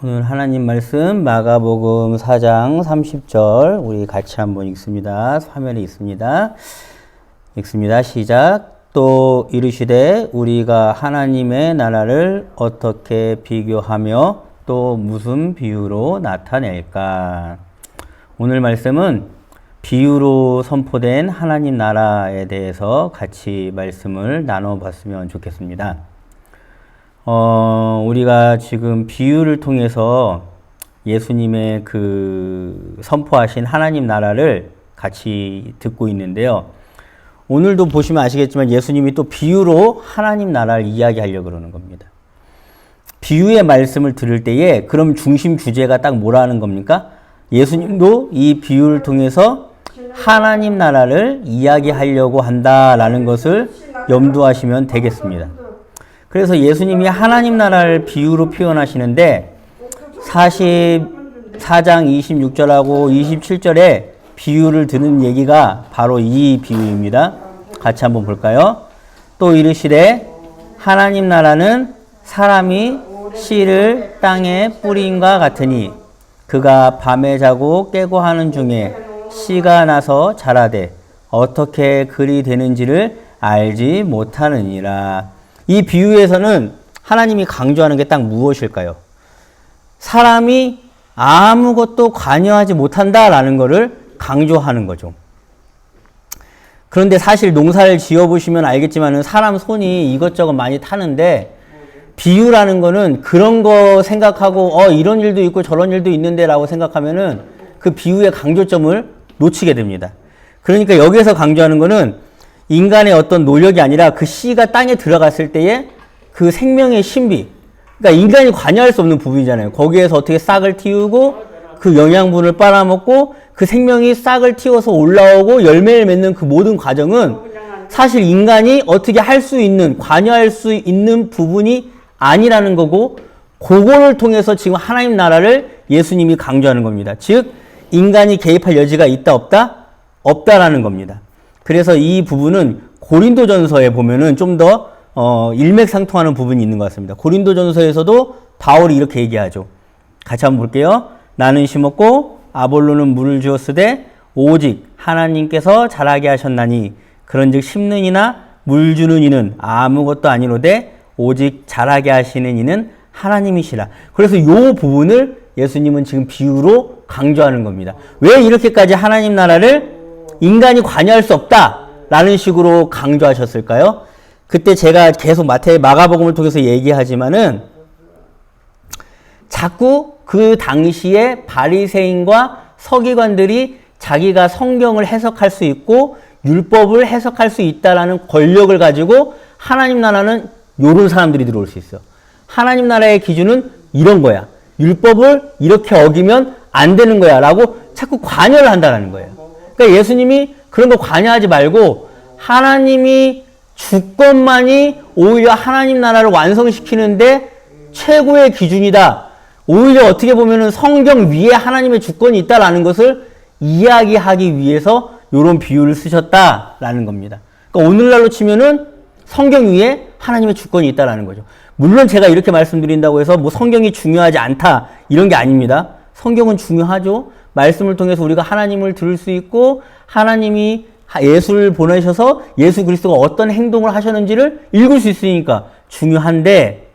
오늘 하나님 말씀 마가복음 4장 30절 우리 같이 한번 읽습니다. 화면에 있습니다. 읽습니다. 시작. 또 이르시되 우리가 하나님의 나라를 어떻게 비교하며 또 무슨 비유로 나타낼까? 오늘 말씀은 비유로 선포된 하나님 나라에 대해서 같이 말씀을 나눠봤으면 좋겠습니다. 우리가 지금 비유를 통해서 예수님의 그 선포하신 하나님 나라를 같이 듣고 있는데요. 오늘도 보시면 아시겠지만 예수님이 또 비유로 하나님 나라를 이야기하려고 그러는 겁니다. 비유의 말씀을 들을 때에 그럼 중심 주제가 딱 뭐라는 겁니까? 예수님도 이 비유를 통해서 하나님 나라를 이야기하려고 한다라는 것을 염두하시면 되겠습니다. 그래서 예수님이 하나님 나라를 비유로 표현하시는데 44장 26절하고 27절에 비유를 드는 얘기가 바로 이 비유입니다. 같이 한번 볼까요? 또 이르시되 하나님 나라는 사람이 씨를 땅에 뿌림과 같으니 그가 밤에 자고 깨고 하는 중에 씨가 나서 자라되 어떻게 그리 되는지를 알지 못하느니라. 이 비유에서는 하나님이 강조하는 게 딱 무엇일까요? 사람이 아무것도 관여하지 못한다라는 것을 강조하는 거죠. 그런데 사실 농사를 지어보시면 알겠지만 사람 손이 이것저것 많이 타는데 비유라는 거는 그런 거 생각하고 이런 일도 있고 저런 일도 있는데 라고 생각하면은 그 비유의 강조점을 놓치게 됩니다. 그러니까 여기에서 강조하는 거는 인간의 어떤 노력이 아니라 그 씨가 땅에 들어갔을 때의 그 생명의 신비. 그러니까 인간이 관여할 수 없는 부분이잖아요. 거기에서 어떻게 싹을 틔우고 그 영양분을 빨아먹고 그 생명이 싹을 틔워서 올라오고 열매를 맺는 그 모든 과정은 사실 인간이 어떻게 할 수 있는, 관여할 수 있는 부분이 아니라는 거고 그거를 통해서 지금 하나님 나라를 예수님이 강조하는 겁니다. 즉 인간이 개입할 여지가 있다 없다? 없다라는 겁니다. 그래서 이 부분은 고린도전서에 보면은 좀 더 일맥상통하는 부분이 있는 것 같습니다. 고린도전서에서도 바울이 이렇게 얘기하죠. 같이 한번 볼게요. 나는 심었고 아볼로는 물을 주었으되 오직 하나님께서 자라게 하셨나니 그런즉 심는 이나 물 주는 이는 아무것도 아니로되 오직 자라게 하시는 이는 하나님이시라. 그래서 이 부분을 예수님은 지금 비유로 강조하는 겁니다. 왜 이렇게까지 하나님 나라를 인간이 관여할 수 없다라는 식으로 강조하셨을까요? 그때 제가 계속 마가복음을 통해서 얘기하지만은 자꾸 그 당시에 바리새인과 서기관들이 자기가 성경을 해석할 수 있고 율법을 해석할 수 있다라는 권력을 가지고 하나님 나라는 요런 사람들이 들어올 수 있어. 하나님 나라의 기준은 이런 거야. 율법을 이렇게 어기면 안 되는 거야 라고 자꾸 관여를 한다는 거예요. 그러니까 예수님이 그런 거 관여하지 말고 하나님이 주권만이 오히려 하나님 나라를 완성시키는데 최고의 기준이다. 오히려 어떻게 보면은 성경 위에 하나님의 주권이 있다라는 것을 이야기하기 위해서 이런 비유를 쓰셨다라는 겁니다. 그러니까 오늘날로 치면은 성경 위에 하나님의 주권이 있다라는 거죠. 물론 제가 이렇게 말씀드린다고 해서 뭐 성경이 중요하지 않다 이런 게 아닙니다. 성경은 중요하죠. 말씀을 통해서 우리가 하나님을 들을 수 있고 하나님이 예수를 보내셔서 예수 그리스도가 어떤 행동을 하셨는지를 읽을 수 있으니까 중요한데,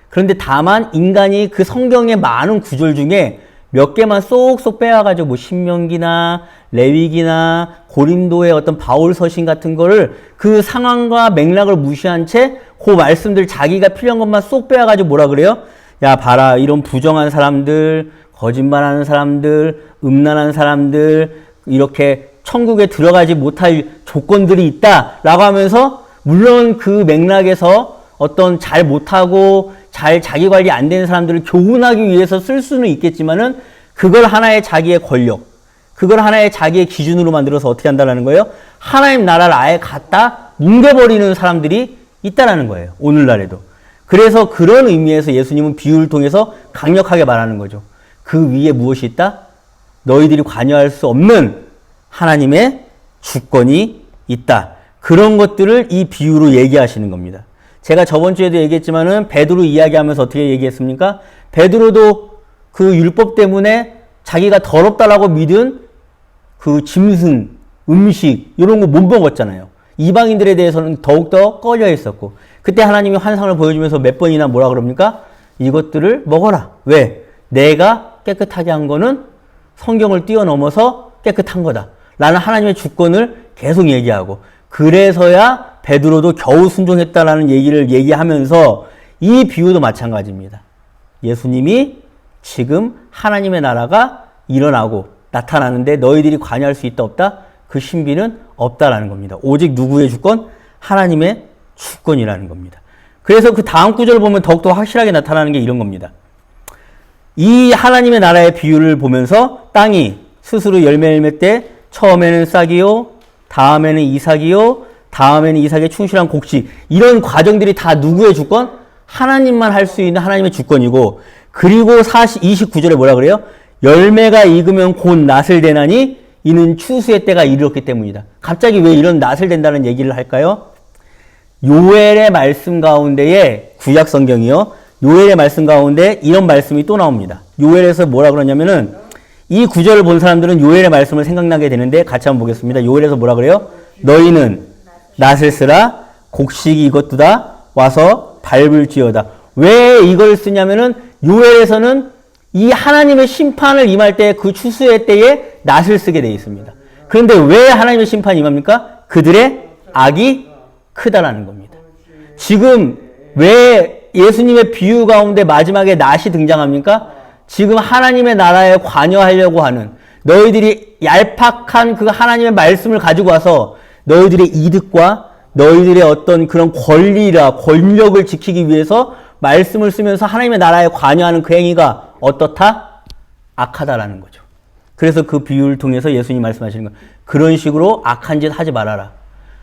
그런데 다만 인간이 그 성경의 많은 구절 중에 몇 개만 쏙쏙 빼와가지고 뭐 신명기나 레위기나 고린도의 어떤 바울 서신 같은 거를 그 상황과 맥락을 무시한 채 그 말씀들 자기가 필요한 것만 쏙 빼와가지고 뭐라 그래요? 야 봐라, 이런 부정한 사람들, 거짓말하는 사람들, 음란한 사람들, 이렇게 천국에 들어가지 못할 조건들이 있다라고 하면서, 물론 그 맥락에서 어떤 잘 못하고 잘 자기 관리 안 되는 사람들을 교훈하기 위해서 쓸 수는 있겠지만은 그걸 하나의 자기의 권력, 그걸 하나의 자기의 기준으로 만들어서 어떻게 한다는 거예요? 하나님 나라를 아예 갖다 뭉개버리는 사람들이 있다라는 거예요. 오늘날에도. 그래서 그런 의미에서 예수님은 비유를 통해서 강력하게 말하는 거죠. 그 위에 무엇이 있다? 너희들이 관여할 수 없는 하나님의 주권이 있다. 그런 것들을 이 비유로 얘기하시는 겁니다. 제가 저번 주에도 얘기했지만은 베드로 이야기하면서 어떻게 얘기했습니까? 베드로도 그 율법 때문에 자기가 더럽다라고 믿은 그 짐승, 음식 이런 거 못 먹었잖아요. 이방인들에 대해서는 더욱더 꺼려 했었고 그때 하나님이 환상을 보여주면서 몇 번이나 뭐라 그럽니까? 이것들을 먹어라. 왜? 내가 깨끗하게 한 거는 성경을 뛰어넘어서 깨끗한 거다. 라는 하나님의 주권을 계속 얘기하고 그래서야 베드로도 겨우 순종했다라는 얘기를 얘기하면서 이 비유도 마찬가지입니다. 예수님이 지금 하나님의 나라가 일어나고 나타나는데 너희들이 관여할 수 있다 없다? 그 신비는 없다라는 겁니다. 오직 누구의 주권? 하나님의 주권이라는 겁니다. 그래서 그 다음 구절을 보면 더욱더 확실하게 나타나는 게 이런 겁니다. 이 하나님의 나라의 비유를 보면서 땅이 스스로 열매를 맺되 처음에는 싹이요, 다음에는 이삭이요, 다음에는 이삭의 충실한 곡식. 이런 과정들이 다 누구의 주권? 하나님만 할 수 있는 하나님의 주권이고 그리고 29절에 뭐라 그래요? 열매가 익으면 곧 낫을 대나니 이는 추수의 때가 이르렀기 때문이다. 갑자기 왜 이런 낫을 된다는 얘기를 할까요? 요엘의 말씀 가운데에 구약 성경이요. 요엘의 말씀 가운데 이런 말씀이 또 나옵니다. 요엘에서 뭐라 그러냐면은 이 구절을 본 사람들은 요엘의 말씀을 생각나게 되는데 같이 한번 보겠습니다. 요엘에서 뭐라 그래요? 너희는 낫을 쓰라 곡식이 이것도다 와서 밟을지어다. 왜 이걸 쓰냐면은 요엘에서는 이 하나님의 심판을 임할 때 그 추수의 때에 낫을 쓰게 되어 있습니다. 그런데 왜 하나님의 심판이 임합니까? 그들의 악이 크다라는 겁니다. 지금 왜 예수님의 비유 가운데 마지막에 낫이 등장합니까? 지금 하나님의 나라에 관여하려고 하는 너희들이 얄팍한 그 하나님의 말씀을 가지고 와서 너희들의 이득과 너희들의 어떤 그런 권리라 권력을 지키기 위해서 말씀을 쓰면서 하나님의 나라에 관여하는 그 행위가 어떻다? 악하다라는 거죠. 그래서 그 비유를 통해서 예수님이 말씀하시는 건 그런 식으로 악한 짓 하지 말아라.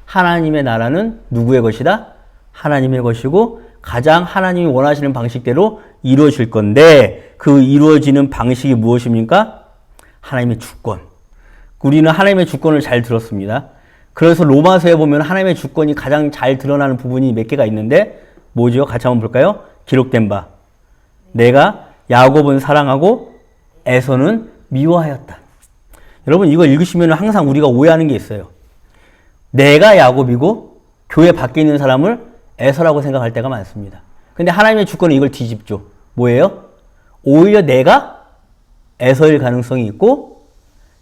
하나님의 나라는 누구의 것이다? 하나님의 것이고 가장 하나님이 원하시는 방식대로 이루어질 건데 그 이루어지는 방식이 무엇입니까? 하나님의 주권. 우리는 하나님의 주권을 잘 들었습니다. 그래서 로마서에 보면 하나님의 주권이 가장 잘 드러나는 부분이 몇 개가 있는데 뭐죠? 같이 한번 볼까요? 기록된 바. 내가 야곱은 사랑하고 에서는 미워하였다. 여러분 이거 읽으시면 항상 우리가 오해하는 게 있어요. 내가 야곱이고 교회 밖에 있는 사람을 에서라고 생각할 때가 많습니다. 근데 하나님의 주권은 이걸 뒤집죠. 뭐예요? 오히려 내가 에서일 가능성이 있고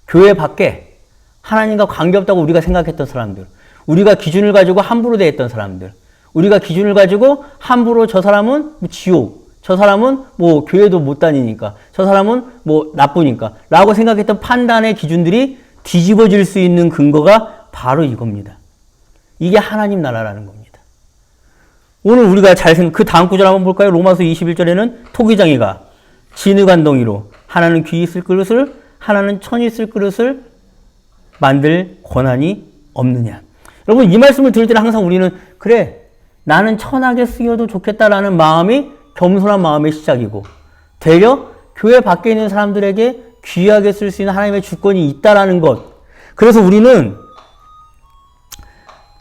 교회 밖에 하나님과 관계없다고 우리가 생각했던 사람들, 우리가 기준을 가지고 함부로 대했던 사람들, 우리가 기준을 가지고 함부로 저 사람은 지옥, 저 사람은 뭐 교회도 못 다니니까, 저 사람은 뭐 나쁘니까 라고 생각했던 판단의 기준들이 뒤집어질 수 있는 근거가 바로 이겁니다. 이게 하나님 나라라는 겁니다. 오늘 우리가 그 다음 구절 한번 볼까요? 로마서 21절에는 토기장이가 진흙안덩이로 하나는 귀 있을 그릇을 하나는 천이 있을 그릇을 만들 권한이 없느냐. 여러분 이 말씀을 들을 때는 항상 우리는 그래 나는 천하게 쓰여도 좋겠다라는 마음이 겸손한 마음의 시작이고 되려 교회 밖에 있는 사람들에게 귀하게 쓸 수 있는 하나님의 주권이 있다라는 것. 그래서 우리는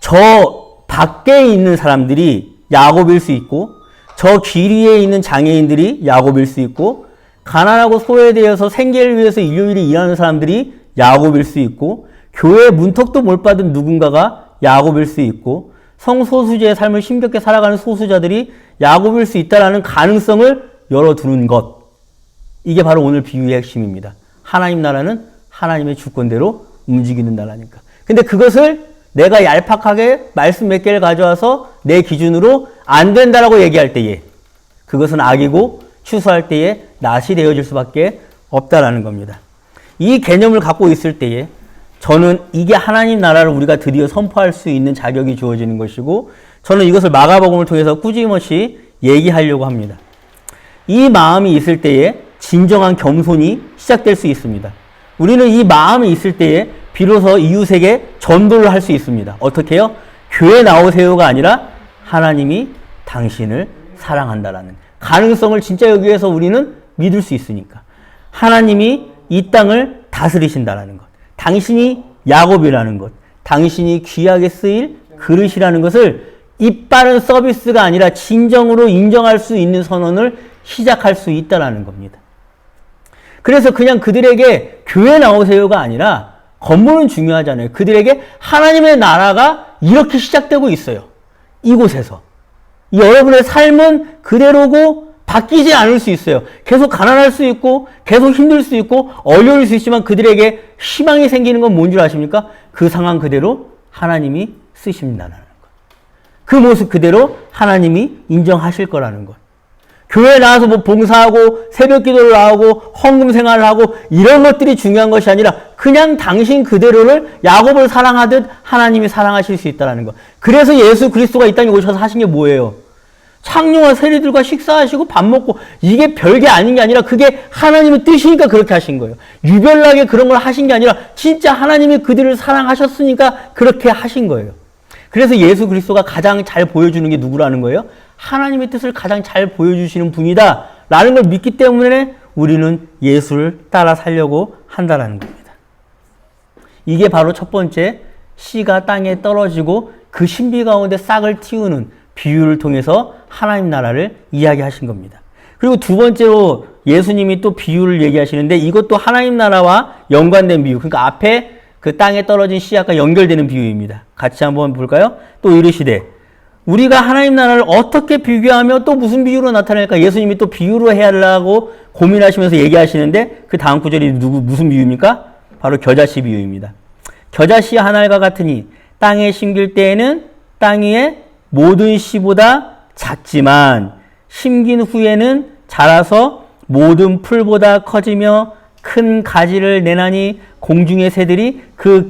저 밖에 있는 사람들이 야곱일 수 있고 저 길 위에 있는 장애인들이 야곱일 수 있고 가난하고 소외되어서 생계를 위해서 일요일에 일하는 사람들이 야곱일 수 있고 교회 문턱도 못 받은 누군가가 야곱일 수 있고 성소수자의 삶을 힘겹게 살아가는 소수자들이 야곱일 수 있다는 가능성을 열어두는 것. 이게 바로 오늘 비유의 핵심입니다. 하나님 나라는 하나님의 주권대로 움직이는 나라니까. 근데 그것을 내가 얄팍하게 말씀 몇 개를 가져와서 내 기준으로 안 된다라고 얘기할 때에 그것은 악이고 추수할 때에 낫이 되어질 수밖에 없다라는 겁니다. 이 개념을 갖고 있을 때에 저는 이게 하나님 나라를 우리가 드디어 선포할 수 있는 자격이 주어지는 것이고 저는 이것을 마가복음을 통해서 꾸준히 얘기하려고 합니다. 이 마음이 있을 때에 진정한 겸손이 시작될 수 있습니다. 우리는 이 마음이 있을 때에 비로소 이웃에게 전도를 할 수 있습니다. 어떻게 해요? 교회 나오세요가 아니라 하나님이 당신을 사랑한다라는 가능성을 진짜 여기에서 우리는 믿을 수 있으니까. 하나님이 이 땅을 다스리신다라는 것. 당신이 야곱이라는 것. 당신이 귀하게 쓰일 그릇이라는 것을 이빠른 서비스가 아니라 진정으로 인정할 수 있는 선언을 시작할 수 있다라는 겁니다. 그래서 그냥 그들에게 교회 나오세요가 아니라 건물은 중요하잖아요. 그들에게 하나님의 나라가 이렇게 시작되고 있어요. 이곳에서. 여러분의 삶은 그대로고 바뀌지 않을 수 있어요. 계속 가난할 수 있고 계속 힘들 수 있고 어려울 수 있지만 그들에게 희망이 생기는 건 뭔 줄 아십니까? 그 상황 그대로 하나님이 쓰신다는 것. 그 모습 그대로 하나님이 인정하실 거라는 것. 교회에 나와서 뭐 봉사하고 새벽 기도를 나오고 헌금 생활을 하고 이런 것들이 중요한 것이 아니라 그냥 당신 그대로를 야곱을 사랑하듯 하나님이 사랑하실 수 있다는 것. 그래서 예수 그리스도가 이 땅에 오셔서 하신 게 뭐예요? 창녀와 세리들과 식사하시고 밥 먹고 이게 별게 아닌 게 아니라 그게 하나님의 뜻이니까 그렇게 하신 거예요. 유별나게 그런 걸 하신 게 아니라 진짜 하나님이 그들을 사랑하셨으니까 그렇게 하신 거예요. 그래서 예수 그리스도가 가장 잘 보여주는 게 누구라는 거예요? 하나님의 뜻을 가장 잘 보여주시는 분이다 라는 걸 믿기 때문에 우리는 예수를 따라 살려고 한다는 겁니다. 이게 바로 첫 번째 씨가 땅에 떨어지고 그 신비 가운데 싹을 틔우는 비유를 통해서 하나님 나라를 이야기하신 겁니다. 그리고 두 번째로 예수님이 또 비유를 얘기하시는데 이것도 하나님 나라와 연관된 비유. 그러니까 앞에 그 땅에 떨어진 씨앗과 연결되는 비유입니다. 같이 한번 볼까요? 또 이르시되 우리가 하나님 나라를 어떻게 비교하며 또 무슨 비유로 나타낼까? 예수님이 또 비유로 해야 하려고 고민하시면서 얘기하시는데 그 다음 구절이 무슨 비유입니까? 바로 겨자씨 비유입니다. 겨자씨 한 알과 같으니 땅에 심길 때에는 땅 위에 모든 씨보다 작지만 심긴 후에는 자라서 모든 풀보다 커지며 큰 가지를 내나니 공중의 새들이 그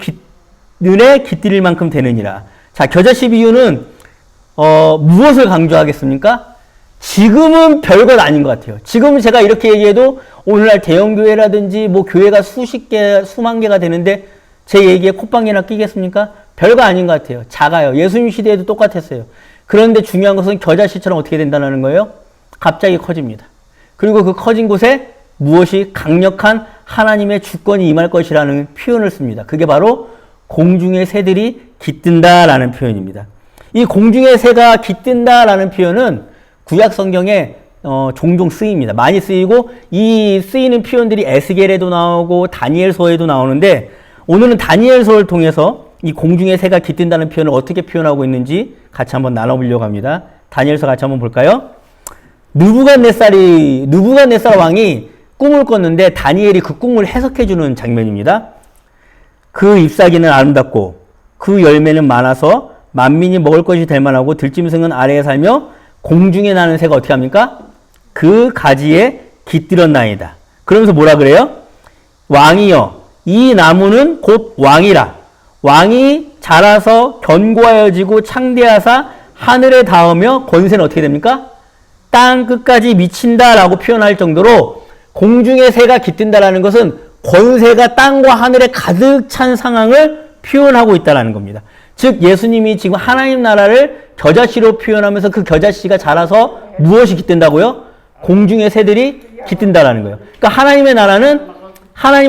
눈에 깃들일 만큼 되느니라. 자, 겨자씨 비유는 무엇을 강조하겠습니까? 지금은 별것 아닌 것 같아요. 지금은 제가 이렇게 얘기해도 오늘날 대형교회라든지 뭐 교회가 수십 개, 수만 개가 되는데 제 얘기에 콧방귀나 끼겠습니까? 별거 아닌 것 같아요. 작아요. 예수님 시대에도 똑같았어요. 그런데 중요한 것은 겨자씨처럼 어떻게 된다는 거예요? 갑자기 커집니다. 그리고 그 커진 곳에 무엇이 강력한 하나님의 주권이 임할 것이라는 표현을 씁니다. 그게 바로 공중의 새들이 깃든다라는 표현입니다. 이 공중의 새가 깃든다라는 표현은 구약 성경에 종종 쓰입니다. 많이 쓰이고 이 쓰이는 표현들이 에스겔에도 나오고 다니엘서에도 나오는데 오늘은 다니엘서를 통해서 이 공중의 새가 깃든다는 표현을 어떻게 표현하고 있는지 같이 한번 나눠보려고 합니다. 다니엘서 같이 한번 볼까요? 느부갓네살 왕이 꿈을 꿨는데 다니엘이 그 꿈을 해석해주는 장면입니다. 그 잎사귀는 아름답고 그 열매는 많아서 만민이 먹을 것이 될 만하고 들짐승은 아래에 살며 공중에 나는 새가 어떻게 합니까? 그 가지에 깃들었나이다. 그러면서 뭐라 그래요? 왕이여 이 나무는 곧 왕이라. 왕이 자라서 견고하여지고 창대하사 하늘에 닿으며 권세는 어떻게 됩니까? 땅 끝까지 미친다라고 표현할 정도로 공중의 새가 깃든다라는 것은 권세가 땅과 하늘에 가득 찬 상황을 표현하고 있다는 겁니다. 즉 예수님이 지금 하나님 나라를 겨자씨로 표현하면서 그 겨자씨가 자라서 무엇이 깃든다고요? 공중의 새들이 깃든다라는 거예요. 그러니까 하나님의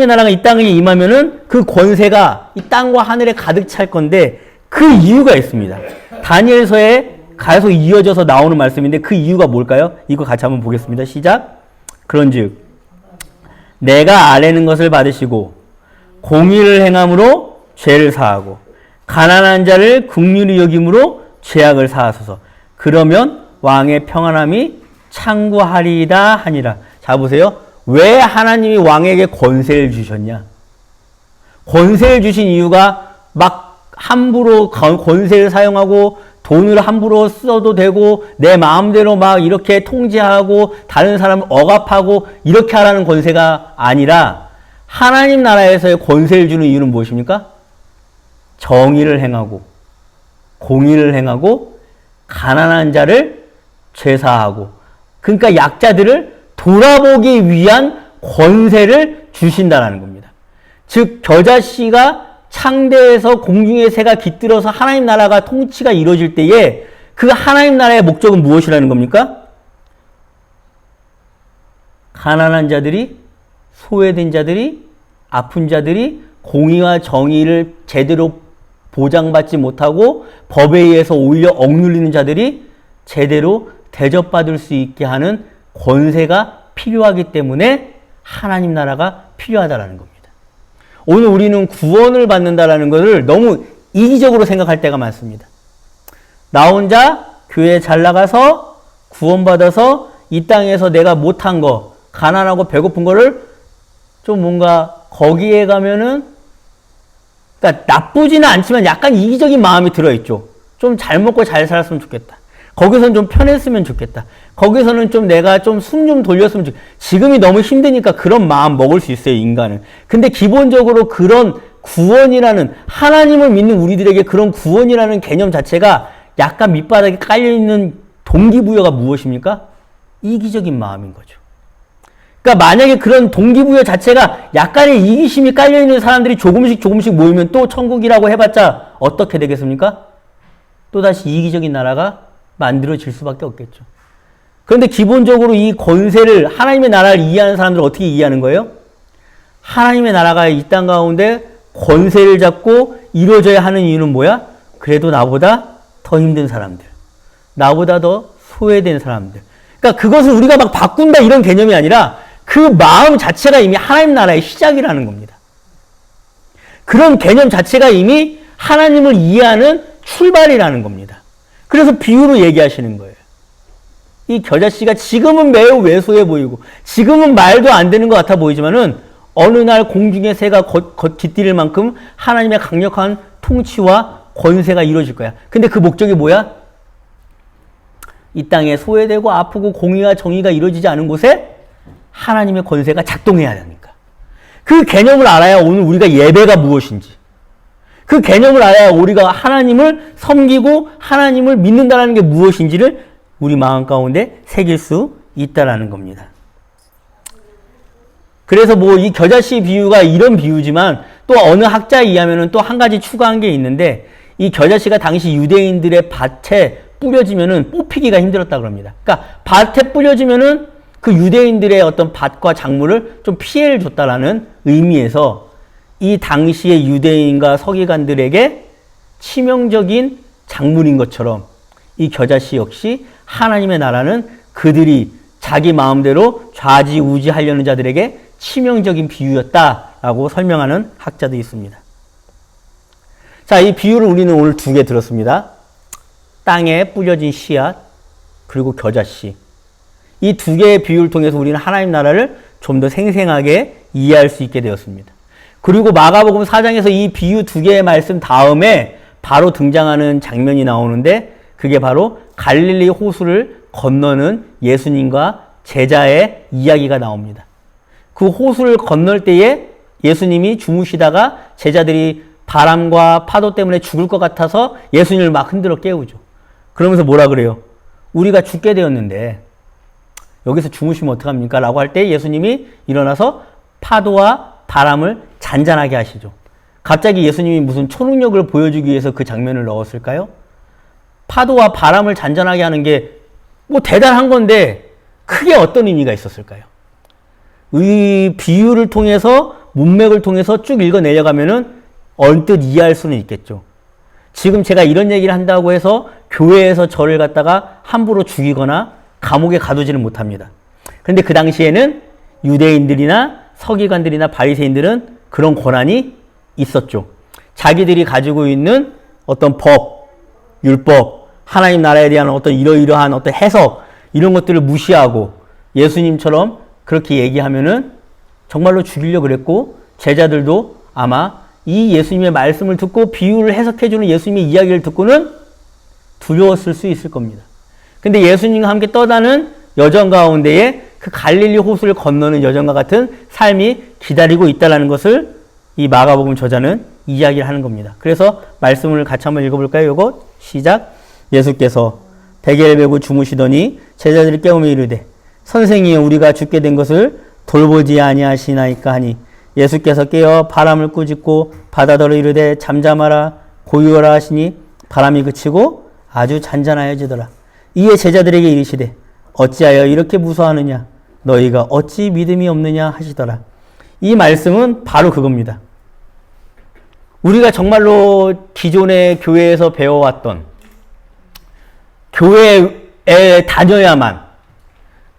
나라가 이 땅에 임하면은 그 권세가 이 땅과 하늘에 가득 찰 건데 그 이유가 있습니다. 다니엘서에 계속 이어져서 나오는 말씀인데 그 이유가 뭘까요? 이거 같이 한번 보겠습니다. 시작. 그런즉 내가 아뢰는 것을 받으시고 공의를 행함으로 죄를 사하고 가난한 자를 긍휼히 여김으로 죄악을 사하소서. 그러면 왕의 평안함이 창구하리이다 하니라. 자 보세요. 왜 하나님이 왕에게 권세를 주셨냐? 권세를 주신 이유가 막 함부로 권세를 사용하고 돈을 함부로 써도 되고 내 마음대로 막 이렇게 통제하고 다른 사람을 억압하고 이렇게 하라는 권세가 아니라 하나님 나라에서의 권세를 주는 이유는 무엇입니까? 정의를 행하고 공의를 행하고 가난한 자를 죄사하고 그러니까 약자들을 돌아보기 위한 권세를 주신다는 겁니다. 즉 겨자씨가 창대해서 공중의 새가 깃들어서 하나님 나라가 통치가 이루어질 때에 그 하나님 나라의 목적은 무엇이라는 겁니까? 가난한 자들이, 소외된 자들이, 아픈 자들이 공의와 정의를 제대로 보장받지 못하고 법에 의해서 오히려 억눌리는 자들이 제대로 대접받을 수 있게 하는 권세가 필요하기 때문에 하나님 나라가 필요하다라는 겁니다. 오늘 우리는 구원을 받는다라는 것을 너무 이기적으로 생각할 때가 많습니다. 나 혼자 교회 잘 나가서 구원받아서 이 땅에서 내가 못한 거, 가난하고 배고픈 거를 좀 뭔가 거기에 가면은, 그러니까 나쁘지는 않지만 약간 이기적인 마음이 들어있죠. 좀 잘 먹고 잘 살았으면 좋겠다. 거기서는 좀 편했으면 좋겠다. 거기서는 좀 내가 좀 숨 좀 돌렸으면 좋겠다. 지금이 너무 힘드니까 그런 마음 먹을 수 있어요, 인간은. 근데 기본적으로 그런 구원이라는, 하나님을 믿는 우리들에게 그런 구원이라는 개념 자체가 약간 밑바닥에 깔려있는 동기부여가 무엇입니까? 이기적인 마음인 거죠. 그러니까 만약에 그런 동기부여 자체가 약간의 이기심이 깔려있는 사람들이 조금씩 모이면 또 천국이라고 해봤자 어떻게 되겠습니까? 또다시 이기적인 나라가 만들어질 수밖에 없겠죠. 그런데 기본적으로 이 권세를, 하나님의 나라를 이해하는 사람들은 어떻게 이해하는 거예요? 하나님의 나라가 이 땅 가운데 권세를 잡고 이루어져야 하는 이유는 뭐야? 그래도 나보다 더 힘든 사람들, 나보다 더 소외된 사람들. 그러니까 그것을 우리가 막 바꾼다 이런 개념이 아니라 그 마음 자체가 이미 하나님 나라의 시작이라는 겁니다. 그런 개념 자체가 이미 하나님을 이해하는 출발이라는 겁니다. 그래서 비유로 얘기하시는 거예요. 이 겨자씨가 지금은 매우 왜소해 보이고 지금은 말도 안 되는 것 같아 보이지만은 어느 날 공중의 새가 깃들일 만큼 하나님의 강력한 통치와 권세가 이루어질 거야. 근데 그 목적이 뭐야? 이 땅에 소외되고 아프고 공의와 정의가 이루어지지 않은 곳에 하나님의 권세가 작동해야 하니까. 그 개념을 알아야 오늘 우리가 예배가 무엇인지, 그 개념을 알아야 우리가 하나님을 섬기고 하나님을 믿는다는 게 무엇인지를 우리 마음 가운데 새길 수 있다라는 겁니다. 그래서 뭐 이 겨자씨 비유가 이런 비유지만 또 어느 학자에 의하면은 또 한 가지 추가한 게 있는데, 이 겨자씨가 당시 유대인들의 밭에 뿌려지면은 뽑히기가 힘들었다 그럽니다. 그러니까 밭에 뿌려지면은 그 유대인들의 어떤 밭과 작물을 좀 피해를 줬다라는 의미에서 이 당시의 유대인과 서기관들에게 치명적인 작물인 것처럼 이 겨자씨 역시 하나님의 나라는 그들이 자기 마음대로 좌지우지하려는 자들에게 치명적인 비유였다라고 설명하는 학자도 있습니다. 자, 이 비유를 우리는 오늘 두 개 들었습니다. 땅에 뿌려진 씨앗, 그리고 겨자씨. 이 두 개의 비유를 통해서 우리는 하나님 나라를 좀 더 생생하게 이해할 수 있게 되었습니다. 그리고 마가복음 4장에서 이 비유 두 개의 말씀 다음에 바로 등장하는 장면이 나오는데, 그게 바로 갈릴리 호수를 건너는 예수님과 제자의 이야기가 나옵니다. 그 호수를 건널 때에 예수님이 주무시다가 제자들이 바람과 파도 때문에 죽을 것 같아서 예수님을 막 흔들어 깨우죠. 그러면서 뭐라 그래요? 우리가 죽게 되었는데 여기서 주무시면 어떡합니까? 라고 할 때 예수님이 일어나서 파도와 바람을 잔잔하게 하시죠. 갑자기 예수님이 무슨 초능력을 보여주기 위해서 그 장면을 넣었을까요? 파도와 바람을 잔잔하게 하는 게 뭐 대단한 건데 크게 어떤 의미가 있었을까요? 이 비유를 통해서, 문맥을 통해서 쭉 읽어내려가면은 언뜻 이해할 수는 있겠죠. 지금 제가 이런 얘기를 한다고 해서 교회에서 저를 갖다가 함부로 죽이거나 감옥에 가두지는 못합니다. 그런데 그 당시에는 유대인들이나 서기관들이나 바리새인들은 그런 권한이 있었죠. 자기들이 가지고 있는 어떤 법, 율법, 하나님 나라에 대한 어떤 이러이러한 어떤 해석, 이런 것들을 무시하고 예수님처럼 그렇게 얘기하면은 정말로 죽이려고 그랬고, 제자들도 아마 이 예수님의 말씀을 듣고 비유를 해석해주는 예수님의 이야기를 듣고는 두려웠을 수 있을 겁니다. 근데 예수님과 함께 떠나는 여정 가운데에 그 갈릴리 호수를 건너는 여정과 같은 삶이 기다리고 있다는 것을 이 마가복음 저자는 이야기를 하는 겁니다. 그래서 말씀을 같이 한번 읽어볼까요? 요거 시작. 예수께서 베개를 메고 주무시더니 제자들이 깨우며 이르되 선생이여, 우리가 죽게 된 것을 돌보지 아니하시나이까 하니, 예수께서 깨어 바람을 꾸짖고 바다더러 이르되 잠잠하라 고요하라 하시니 바람이 그치고 아주 잔잔하여지더라. 이에 제자들에게 이르시되 어찌하여 이렇게 무서워하느냐, 너희가 어찌 믿음이 없느냐 하시더라. 이 말씀은 바로 그겁니다. 우리가 정말로 기존의 교회에서 배워왔던, 교회에 다녀야만,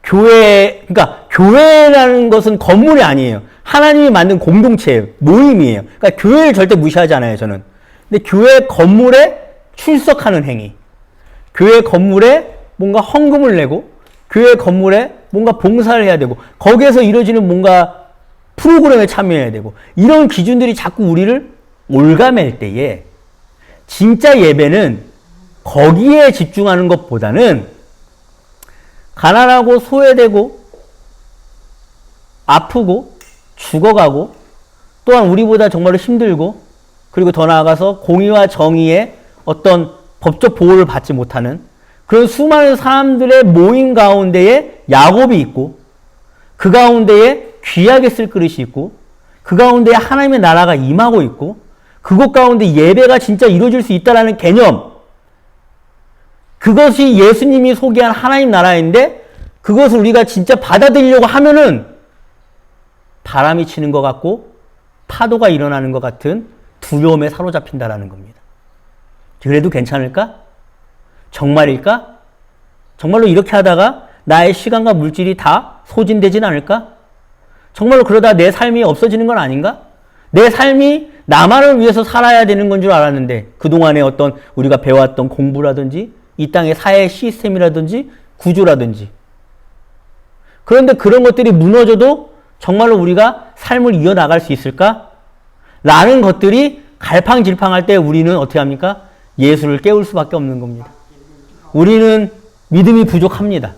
그러니까 교회라는 것은 건물이 아니에요. 하나님이 만든 공동체예요. 모임이에요. 그러니까 교회를 절대 무시하지 않아요, 저는. 근데 교회 건물에 출석하는 행위. 교회 건물에 뭔가 헌금을 내고, 교회 건물에 뭔가 봉사를 해야 되고, 거기에서 이루어지는 뭔가 프로그램에 참여해야 되고, 이런 기준들이 자꾸 우리를 올가맬 때에, 진짜 예배는 거기에 집중하는 것보다는 가난하고 소외되고 아프고 죽어가고 또한 우리보다 정말로 힘들고 그리고 더 나아가서 공의와 정의의 어떤 법적 보호를 받지 못하는 그런 수많은 사람들의 모임 가운데에 야곱이 있고 그 가운데에 귀하게 쓸 그릇이 있고 그 가운데에 하나님의 나라가 임하고 있고 그곳 가운데 예배가 진짜 이루어질 수 있다는 개념, 그것이 예수님이 소개한 하나님 나라인데 그것을 우리가 진짜 받아들이려고 하면은 바람이 치는 것 같고 파도가 일어나는 것 같은 두려움에 사로잡힌다라는 겁니다. 그래도 괜찮을까? 정말일까? 정말로 이렇게 하다가 나의 시간과 물질이 다 소진되진 않을까? 정말로 그러다 내 삶이 없어지는 건 아닌가? 내 삶이 나만을 위해서 살아야 되는 건 줄 알았는데 그동안에 어떤 우리가 배웠던 공부라든지 이 땅의 사회 시스템이라든지 구조라든지 그런데 그런 것들이 무너져도 정말로 우리가 삶을 이어나갈 수 있을까? 라는 것들이 갈팡질팡할 때 우리는 어떻게 합니까? 예수를 깨울 수밖에 없는 겁니다. 우리는 믿음이 부족합니다.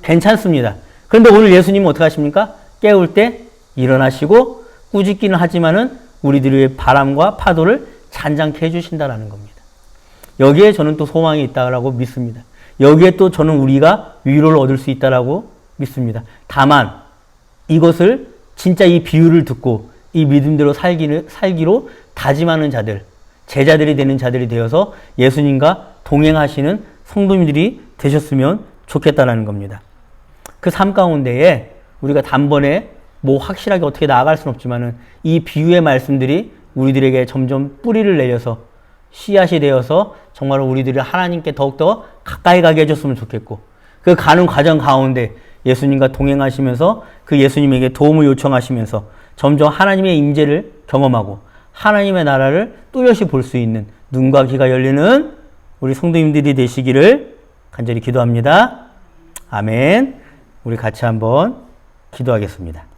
괜찮습니다. 그런데 오늘 예수님은 어떻게 하십니까? 깨울 때 일어나시고 꾸짖기는 하지만은 우리들의 바람과 파도를 잔잔케 해주신다라는 겁니다. 여기에 저는 또 소망이 있다라고 믿습니다. 여기에 또 저는 우리가 위로를 얻을 수 있다라고 믿습니다. 다만 이것을 진짜 이 비유를 듣고 이 믿음대로 살기로 다짐하는 자들, 제자들이 되는 자들이 되어서 예수님과 동행하시는 성도님들이 되셨으면 좋겠다라는 겁니다. 그 삶 가운데에 우리가 단번에 뭐 확실하게 어떻게 나아갈 수는 없지만은 이 비유의 말씀들이 우리들에게 점점 뿌리를 내려서 씨앗이 되어서 정말 우리들이 하나님께 더욱더 가까이 가게 해줬으면 좋겠고 그 가는 과정 가운데 예수님과 동행하시면서 그 예수님에게 도움을 요청하시면서 점점 하나님의 임재를 경험하고 하나님의 나라를 뚜렷이 볼 수 있는 눈과 귀가 열리는 우리 성도님들이 되시기를 간절히 기도합니다. 아멘. 우리 같이 한번 기도하겠습니다.